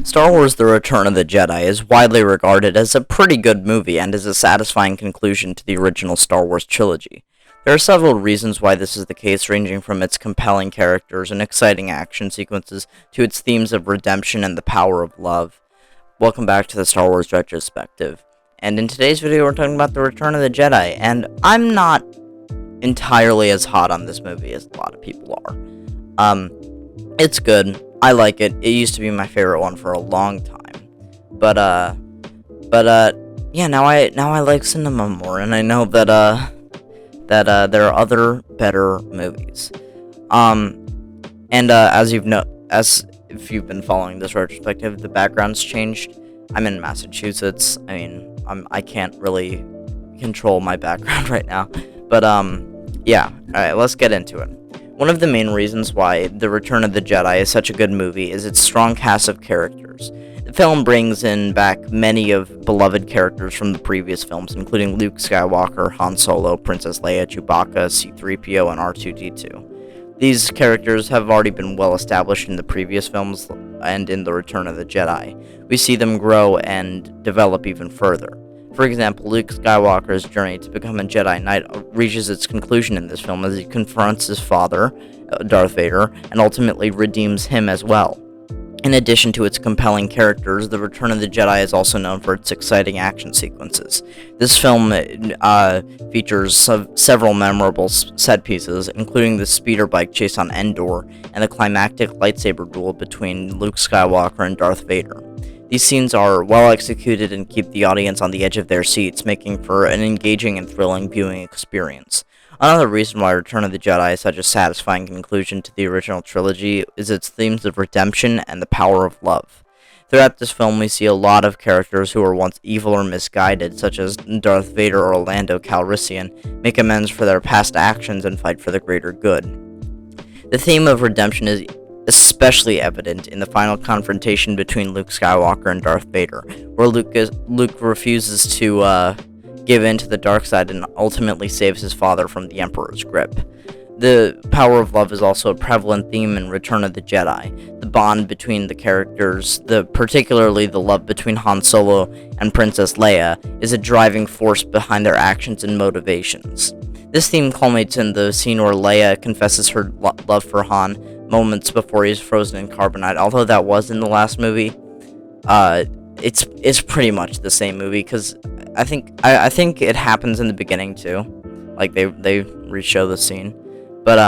Star Wars The Return of the Jedi is widely regarded as a pretty good movie and is a satisfying conclusion to the original Star Wars trilogy. There are several reasons why this is the case, ranging from its compelling characters and exciting action sequences to its themes of redemption and the power of love. Welcome back to the Star Wars Retrospective. And in today's video, we're talking about The Return of the Jedi, and I'm not entirely as hot on this movie as a lot of people are. It's good. I like it. It used to be my favorite one for a long time. But yeah, now I like cinema more, and I know that there are other better movies. As if you've been following this retrospective, the background's changed. I'm in Massachusetts. I mean, I can't really control my background right now. But yeah. All right, let's get into it. One of the main reasons why The Return of the Jedi is such a good movie is its strong cast of characters. The film brings back many of beloved characters from the previous films, including Luke Skywalker, Han Solo, Princess Leia, Chewbacca, C-3PO, and R2-D2. These characters have already been well established in the previous films and in The Return of the Jedi. We see them grow and develop even further. For example, Luke Skywalker's journey to become a Jedi Knight reaches its conclusion in this film as he confronts his father, Darth Vader, and ultimately redeems him as well. In addition to its compelling characters, The Return of the Jedi is also known for its exciting action sequences. This film features several memorable set pieces, including the speeder bike chase on Endor and the climactic lightsaber duel between Luke Skywalker and Darth Vader. These scenes are well executed and keep the audience on the edge of their seats, making for an engaging and thrilling viewing experience. Another reason why Return of the Jedi is such a satisfying conclusion to the original trilogy is its themes of redemption and the power of love. Throughout this film, we see a lot of characters who were once evil or misguided, such as Darth Vader or Lando Calrissian, make amends for their past actions and fight for the greater good. The theme of redemption is especially evident in the final confrontation between Luke Skywalker and Darth Vader, where Luke refuses to give in to the dark side and ultimately saves his father from the Emperor's grip. The power of love is also a prevalent theme in Return of the Jedi. The bond between the characters, particularly the love between Han Solo and Princess Leia, is a driving force behind their actions and motivations. This theme culminates in the scene where Leia confesses her love for Han moments before he's frozen in carbonite. Although that was in the last movie, it's pretty much the same movie, because I think it happens in the beginning too, like they re-show the scene. But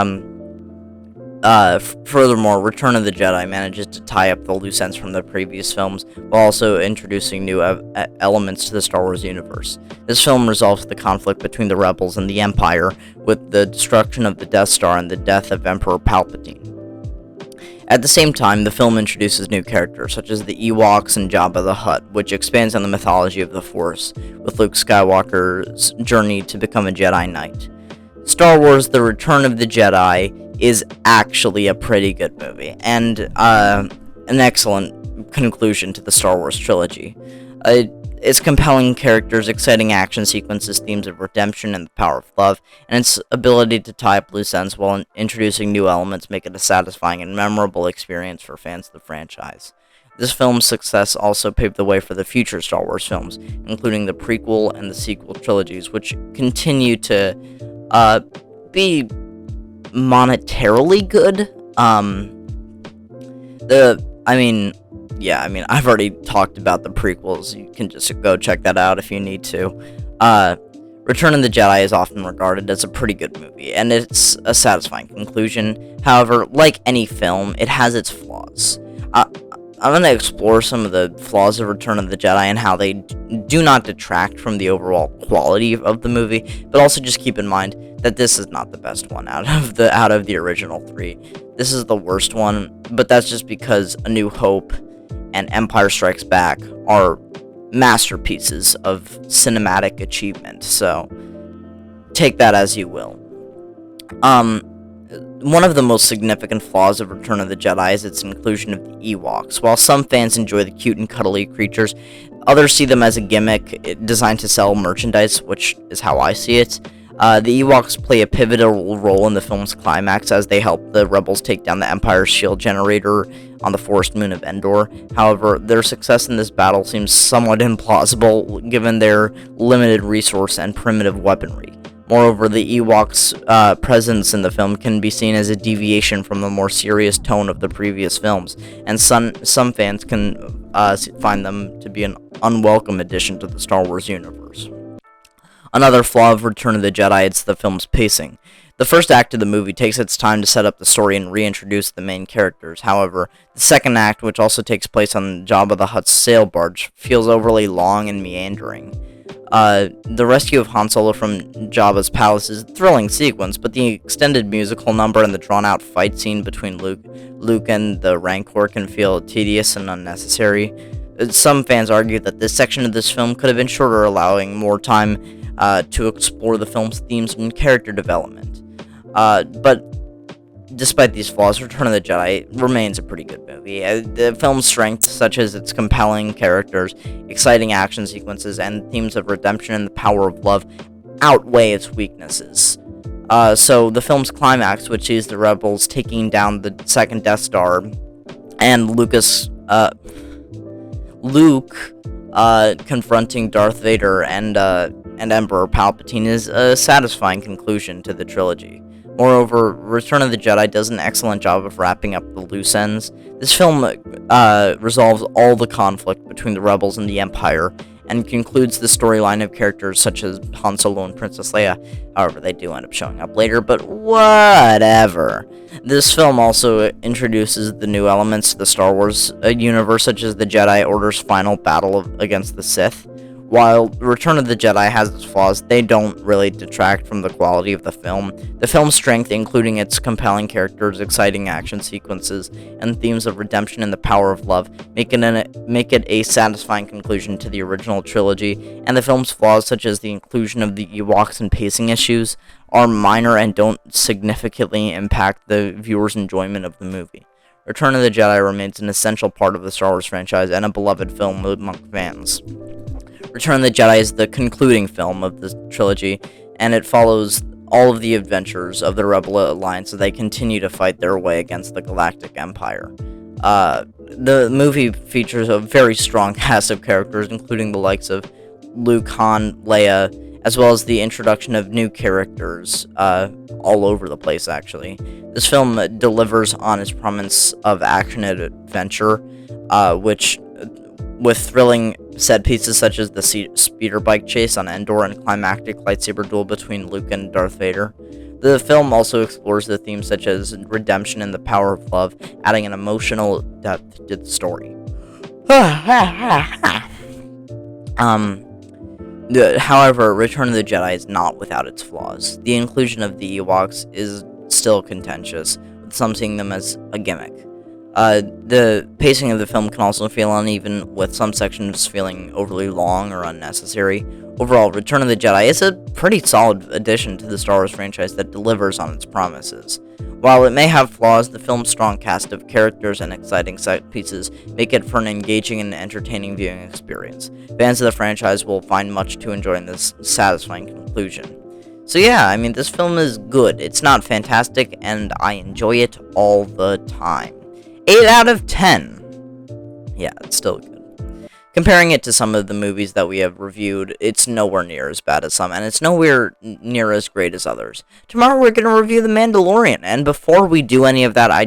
furthermore, Return of the Jedi manages to tie up the loose ends from the previous films while also introducing new elements to the Star Wars universe. This film resolves the conflict between the Rebels and the Empire with the destruction of the Death Star and the death of Emperor Palpatine. At the same time, the film introduces new characters, such as the Ewoks and Jabba the Hutt, which expands on the mythology of the Force, with Luke Skywalker's journey to become a Jedi Knight. Star Wars The Return of the Jedi is actually a pretty good movie, and an excellent conclusion to the Star Wars trilogy. Its compelling characters, exciting action sequences, themes of redemption and the power of love, and its ability to tie up loose ends while introducing new elements make it a satisfying and memorable experience for fans of the franchise. This film's success also paved the way for the future Star Wars films, including the prequel and the sequel trilogies, which continue to be monetarily good. I've already talked about the prequels. You can just go check that out if you need to. Return of the Jedi is often regarded as a pretty good movie, and it's a satisfying conclusion. However, like any film, it has its flaws. I'm going to explore some of the flaws of Return of the Jedi and how they do not detract from the overall quality of the movie, but also just keep in mind that this is not the best one out of the original three. This is the worst one, but that's just because A New Hope and Empire Strikes Back are masterpieces of cinematic achievement, so take that as you will. One of the most significant flaws of Return of the Jedi is its inclusion of the Ewoks. While some fans enjoy the cute and cuddly creatures, others see them as a gimmick designed to sell merchandise, which is how I see it. The Ewoks play a pivotal role in the film's climax as they help the rebels take down the Empire's shield generator on the forest moon of Endor. However, their success in this battle seems somewhat implausible given their limited resource and primitive weaponry. Moreover, the Ewoks' presence in the film can be seen as a deviation from the more serious tone of the previous films, and some fans can find them to be an unwelcome addition to the Star Wars universe. Another flaw of Return of the Jedi is the film's pacing. The first act of the movie takes its time to set up the story and reintroduce the main characters. However, the second act, which also takes place on Jabba the Hutt's sail barge, feels overly long and meandering. The rescue of Han Solo from Jabba's palace is a thrilling sequence, but the extended musical number and the drawn-out fight scene between Luke and the Rancor can feel tedious and unnecessary. Some fans argue that this section of this film could have been shorter, allowing more time to explore the film's themes and character development. But despite these flaws, Return of the Jedi remains a pretty good movie. The film's strengths, such as its compelling characters, exciting action sequences, and themes of redemption and the power of love, outweigh its weaknesses. So the film's climax, which sees the rebels taking down the second Death Star, and Luke confronting Darth Vader and Emperor Palpatine, is a satisfying conclusion to the trilogy. Moreover, Return of the Jedi does an excellent job of wrapping up the loose ends. This film resolves all the conflict between the Rebels and the Empire, and concludes the storyline of characters such as Han Solo and Princess Leia. However, they do end up showing up later, but whatever. This film also introduces the new elements to the Star Wars universe, such as the Jedi Order's final battle against the Sith. While Return of the Jedi has its flaws, they don't really detract from the quality of the film. The film's strength, including its compelling characters, exciting action sequences, and themes of redemption and the power of love, make it a satisfying conclusion to the original trilogy, and the film's flaws, such as the inclusion of the Ewoks and pacing issues, are minor and don't significantly impact the viewer's enjoyment of the movie. Return of the Jedi remains an essential part of the Star Wars franchise and a beloved film among fans. Return of the Jedi is the concluding film of the trilogy, and it follows all of the adventures of the Rebel Alliance as they continue to fight their way against the Galactic Empire. The movie features a very strong cast of characters, including the likes of Luke, Han, Leia, as well as the introduction of new characters all over the place, actually. This film delivers on its promise of action and adventure, with thrilling set pieces such as the speeder bike chase on Endor and climactic lightsaber duel between Luke and Darth Vader. The film also explores the themes such as redemption and the power of love, adding an emotional depth to the story. However, Return of the Jedi is not without its flaws. The inclusion of the Ewoks is still contentious, with some seeing them as a gimmick. The pacing of the film can also feel uneven, with some sections feeling overly long or unnecessary. Overall, Return of the Jedi is a pretty solid addition to the Star Wars franchise that delivers on its promises. While it may have flaws, the film's strong cast of characters and exciting set pieces make it for an engaging and entertaining viewing experience. Fans of the franchise will find much to enjoy in this satisfying conclusion. So yeah, I mean, this film is good. It's not fantastic, and I enjoy it all the time. 8 out of 10. Yeah, it's still good. Comparing it to some of the movies that we have reviewed, it's nowhere near as bad as some, and it's nowhere near as great as others. Tomorrow we're going to review The Mandalorian, and before we do any of that, I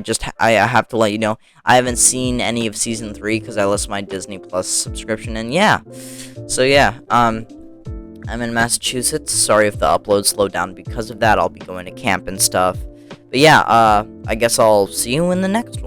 have to let you know, I haven't seen any of Season 3 because I lost my Disney Plus subscription, and yeah. So yeah, I'm in Massachusetts. Sorry if the upload slowed down because of that. I'll be going to camp and stuff. But yeah, I guess I'll see you in the next one.